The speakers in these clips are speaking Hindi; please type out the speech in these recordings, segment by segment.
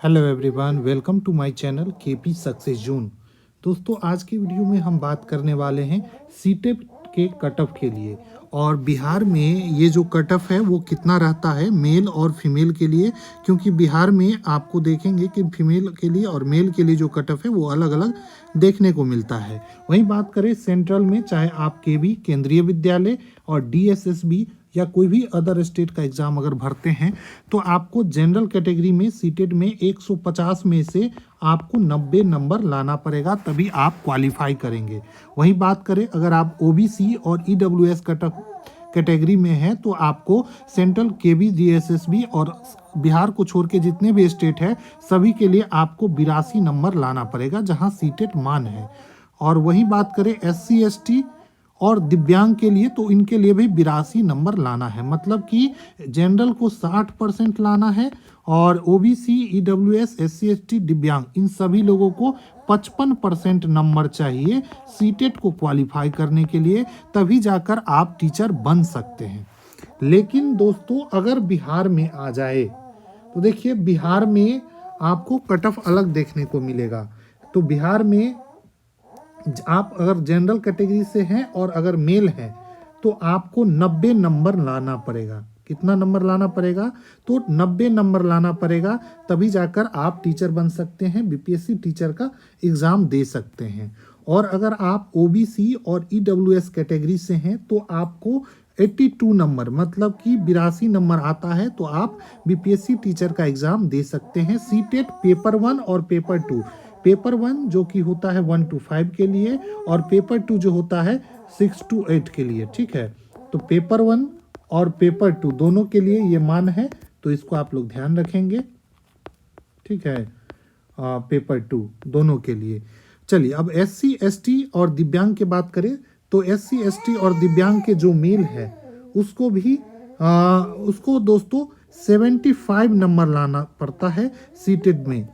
Hello everyone, welcome to my channel KP Success Zone. दोस्तों, आज की वीडियो में हम बात करने वाले हैं सीटेट के कट ऑफ के लिए। और बिहार में ये जो कट ऑफ है वो कितना रहता है मेल और फीमेल के लिए, क्योंकि बिहार में आपको देखेंगे कि फीमेल के लिए और मेल के लिए जो कट ऑफ है वो अलग अलग देखने को मिलता है। वहीं बात करें सेंट्रल में, चाहे आप केवी केंद्रीय विद्यालय और डीएसएसबी या कोई भी अदर स्टेट का एग्ज़ाम अगर भरते हैं तो आपको जनरल कैटेगरी में सीटेट में 150 में से आपको 90 नंबर लाना पड़ेगा, तभी आप क्वालिफाई करेंगे। वहीं बात करें अगर आप ओबीसी और ईडब्ल्यूएस कैटेगरी में हैं तो आपको सेंट्रल केवी डीएसएसबी और बिहार को छोड़ के जितने भी स्टेट है सभी के लिए आपको 82 नंबर लाना पड़ेगा, जहां सीटेट मान है। और वहीं बात करें एससी एसटी और दिव्यांग के लिए तो इनके लिए भी 82 नंबर लाना है। मतलब कि जनरल को 60% लाना है और ओबीसी ईडब्ल्यूएस एससी एसटी दिव्यांग इन सभी लोगों को 55% नंबर चाहिए सीटेट को क्वालिफाई करने के लिए, तभी जाकर आप टीचर बन सकते हैं। लेकिन दोस्तों, अगर बिहार में आ जाए तो देखिए बिहार में आपको कट ऑफ अलग देखने को मिलेगा। तो बिहार में आप अगर जनरल कैटेगरी से हैं और अगर मेल हैं तो आपको 90 नंबर लाना पड़ेगा। कितना नंबर लाना पड़ेगा? तो 90 नंबर लाना पड़ेगा, तभी जाकर आप टीचर बन सकते हैं, बीपीएससी टीचर का एग्ज़ाम दे सकते हैं। और अगर आप ओबीसी और ईडब्ल्यूएस कैटेगरी से हैं तो आपको 82 नंबर मतलब कि 82 नंबर आता है तो आप बीपीएससी टीचर का एग्ज़ाम दे सकते हैं। सीटेट पेपर 1 और पेपर 2, पेपर 1 जो कि होता है 1 to 5 के लिए और पेपर 2 जो होता है 6 to 8 के लिए। ठीक है, तो पेपर 1 और पेपर 2 दोनों के लिए ये मान है, तो इसको आप लोग ध्यान रखेंगे। ठीक है, पेपर 2 दोनों के लिए। चलिए अब एससी एसटी और दिव्यांग की बात करें तो एससी एसटी और दिव्यांग के जो मेल है उसको भी उसको दोस्तों 75 नंबर लाना पड़ता है सीटेट में।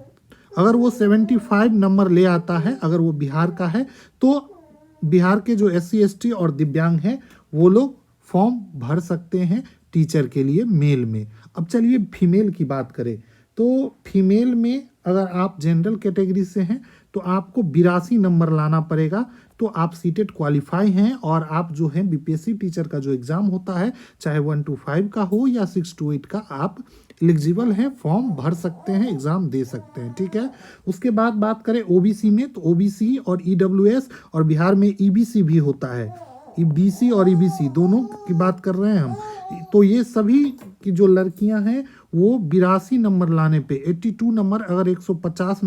अगर वो 75 नंबर ले आता है, अगर वो बिहार का है, तो बिहार के जो एससी एसटी और दिव्यांग हैं वो लोग फॉर्म भर सकते हैं टीचर के लिए मेल में। अब चलिए फीमेल की बात करें तो फीमेल में अगर आप जनरल कैटेगरी से हैं तो आपको 82 नंबर लाना पड़ेगा, तो आप सीटेट क्वालिफाई हैं और आप जो है बीपीएससी टीचर का जो एग्ज़ाम होता है चाहे 1 to 5 का हो या 6 to 8 का, आप एलिजिबल हैं, फॉर्म भर सकते हैं, एग्ज़ाम दे सकते हैं। ठीक है, उसके बाद बात करें ओबीसी में तो ओबीसी और ईडब्ल्यूएस और बिहार में ईबीसी भी होता है। बीसी और ईबीसी दोनों की बात कर रहे हैं हम। तो ये सभी की जो लड़कियां हैं वो 82 नंबर लाने पे 82 नंबर अगर 150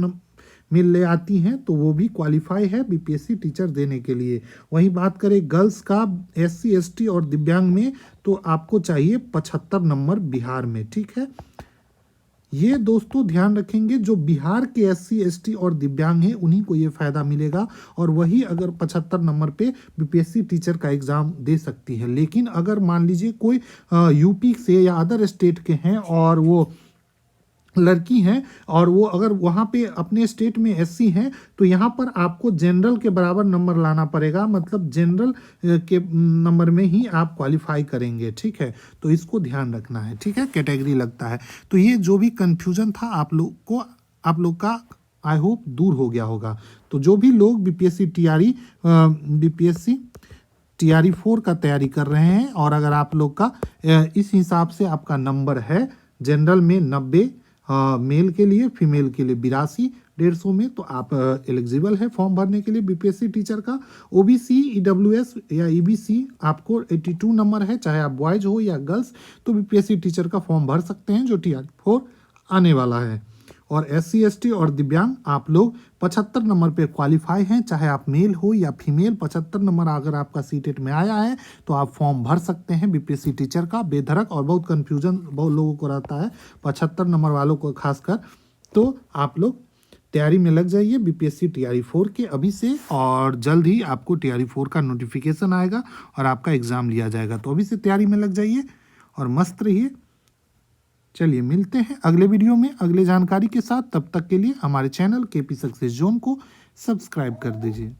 में ले आती हैं तो वो भी क्वालिफाई है बीपीएससी टीचर देने के लिए। वहीं बात करें गर्ल्स का एससी एसटी और दिव्यांग में तो आपको चाहिए 75 नंबर बिहार में। ठीक है, ये दोस्तों ध्यान रखेंगे, जो बिहार के एससी एसटी और दिव्यांग हैं उन्हीं को ये फ़ायदा मिलेगा और वही अगर 75 नंबर पे बीपीएससी टीचर का एग्ज़ाम दे सकती है। लेकिन अगर मान लीजिए कोई यूपी से या अदर स्टेट के हैं और वो लड़की हैं और वो अगर वहाँ पे अपने स्टेट में एससी हैं तो यहाँ पर आपको जनरल के बराबर नंबर लाना पड़ेगा, मतलब जनरल के नंबर में ही आप क्वालिफाई करेंगे। ठीक है, तो इसको ध्यान रखना है। ठीक है, कैटेगरी लगता है। तो ये जो भी कन्फ्यूज़न था आप लोग का आई होप दूर हो गया होगा। तो जो भी लोग बीपीएससी टीआरई 4 का तैयारी कर रहे हैं और अगर आप लोग का इस हिसाब से आपका नंबर है जनरल में 90, मेल के लिए, फीमेल के लिए 82, 150 में, तो आप एलिजिबल है फॉर्म भरने के लिए बीपीएससी टीचर का। ओबीसी ईडब्ल्यूएस या ईबीसी आपको 82 नंबर है, चाहे आप बॉयज हो या गर्ल्स, तो बीपीएससी टीचर का फॉर्म भर सकते हैं जो टीआर 4 आने वाला है। और एससी एसटी और दिव्यांग आप लोग 75 नंबर पे क्वालिफाई हैं, चाहे आप मेल हो या फीमेल। 75 नंबर अगर आपका सीटेट में आया है तो आप फॉर्म भर सकते हैं बीपीएससी टीचर का बेधड़क। और बहुत कन्फ्यूजन बहुत लोगों को रहता है 75 नंबर वालों को खासकर, तो आप लोग तैयारी में लग जाइए बीपीएससी टीआरई 4 के अभी से, और जल्द ही आपको टीआरई 4 का नोटिफिकेशन आएगा और आपका एग्ज़ाम लिया जाएगा। तो अभी से तैयारी में लग जाइए और मस्त रहिए। चलिए मिलते हैं अगले वीडियो में अगले जानकारी के साथ। तब तक के लिए हमारे चैनल केपी सक्सेस जोन को सब्सक्राइब कर दीजिए।